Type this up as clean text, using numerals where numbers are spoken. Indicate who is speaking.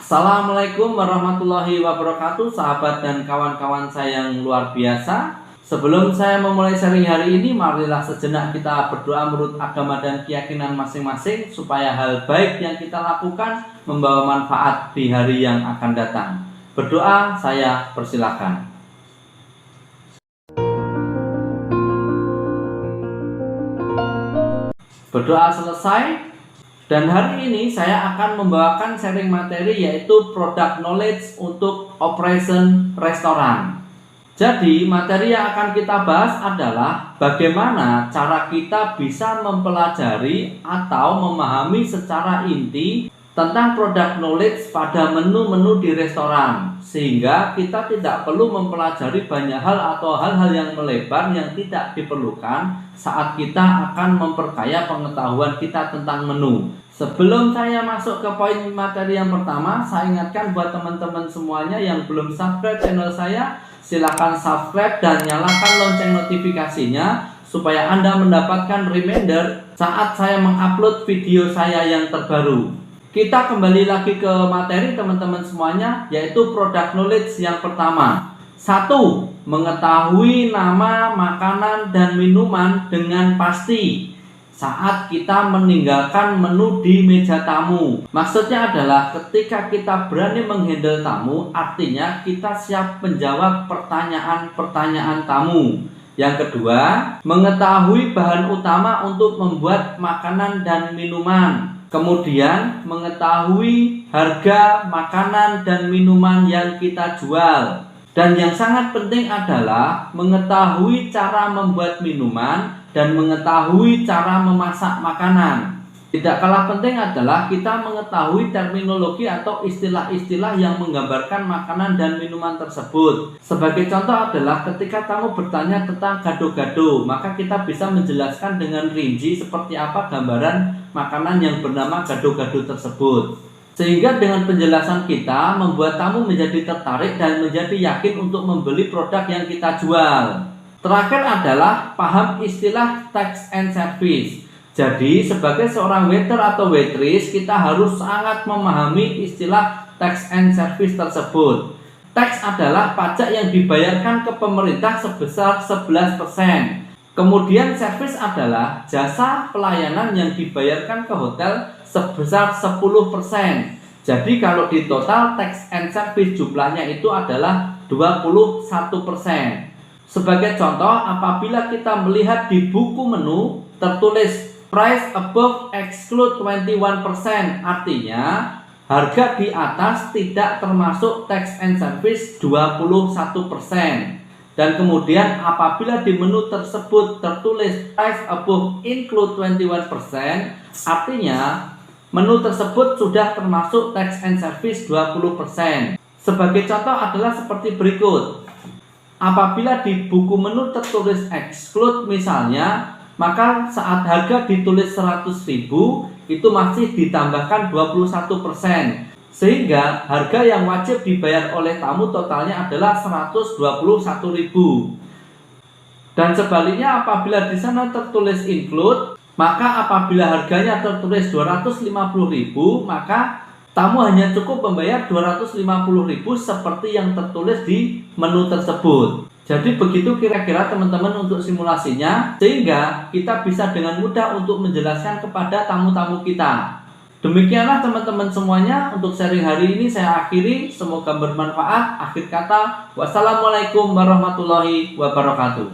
Speaker 1: Assalamualaikum warahmatullahi wabarakatuh, sahabat dan kawan-kawan saya yang luar biasa. Sebelum saya memulai sharing hari ini, marilah sejenak kita berdoa menurut agama dan keyakinan masing-masing supaya hal baik yang kita lakukan membawa manfaat di hari yang akan datang. Berdoa, saya persilakan. Berdoa selesai. Dan hari ini saya akan membawakan sharing materi yaitu product knowledge untuk operation restoran. Jadi materi yang akan kita bahas adalah bagaimana cara kita bisa mempelajari atau memahami secara inti tentang product knowledge pada menu-menu di restoran, sehingga kita tidak perlu mempelajari banyak hal atau hal-hal yang melebar yang tidak diperlukan saat kita akan memperkaya pengetahuan kita tentang menu. Sebelum saya masuk ke poin materi yang pertama, saya ingatkan buat teman-teman semuanya yang belum subscribe channel saya, silahkan subscribe dan nyalakan lonceng notifikasinya supaya Anda mendapatkan reminder saat saya mengupload video saya yang terbaru. Kita kembali lagi ke materi teman-teman semuanya, yaitu product knowledge yang pertama. 1. Mengetahui nama makanan dan minuman dengan pasti saat kita meninggalkan menu di meja tamu. Maksudnya adalah ketika kita berani menghandle tamu, artinya kita siap menjawab pertanyaan-pertanyaan tamu. Yang kedua, mengetahui bahan utama untuk membuat makanan dan minuman. Kemudian mengetahui harga makanan dan minuman yang kita jual. Dan yang sangat penting adalah mengetahui cara membuat minuman dan mengetahui cara memasak makanan. Tidak kalah penting adalah kita mengetahui terminologi atau istilah-istilah yang menggambarkan makanan dan minuman tersebut. Sebagai contoh adalah ketika tamu bertanya tentang gado-gado, maka kita bisa menjelaskan dengan rinci seperti apa gambaran makanan yang bernama gado-gado tersebut. Sehingga dengan penjelasan kita membuat tamu menjadi tertarik dan menjadi yakin untuk membeli produk yang kita jual. Terakhir adalah paham istilah tax and service. Jadi sebagai seorang waiter atau waitress, kita harus sangat memahami istilah tax and service tersebut. Tax adalah pajak yang dibayarkan ke pemerintah sebesar 11%. Kemudian service adalah jasa pelayanan yang dibayarkan ke hotel sebesar 10%. Jadi kalau di total tax and service jumlahnya itu adalah 21%. Sebagai contoh, apabila kita melihat di buku menu tertulis price above exclude 21%, artinya harga di atas tidak termasuk tax and service 21%. Dan kemudian apabila di menu tersebut tertulis price above include 21%, artinya menu tersebut sudah termasuk tax and service 20%. Sebagai contoh adalah seperti berikut. Apabila di buku menu tertulis exclude misalnya, maka saat harga ditulis 100.000 itu masih ditambahkan 21%. Sehingga harga yang wajib dibayar oleh tamu totalnya adalah 121.000. Dan sebaliknya apabila di sana tertulis include, maka apabila harganya tertulis 250.000, maka tamu hanya cukup membayar 250.000 seperti yang tertulis di menu tersebut. Jadi begitu kira-kira teman-teman untuk simulasinya, sehingga kita bisa dengan mudah untuk menjelaskan kepada tamu-tamu kita. Demikianlah teman-teman semuanya untuk sharing hari ini saya akhiri. Semoga bermanfaat. Akhir kata, wassalamualaikum warahmatullahi wabarakatuh.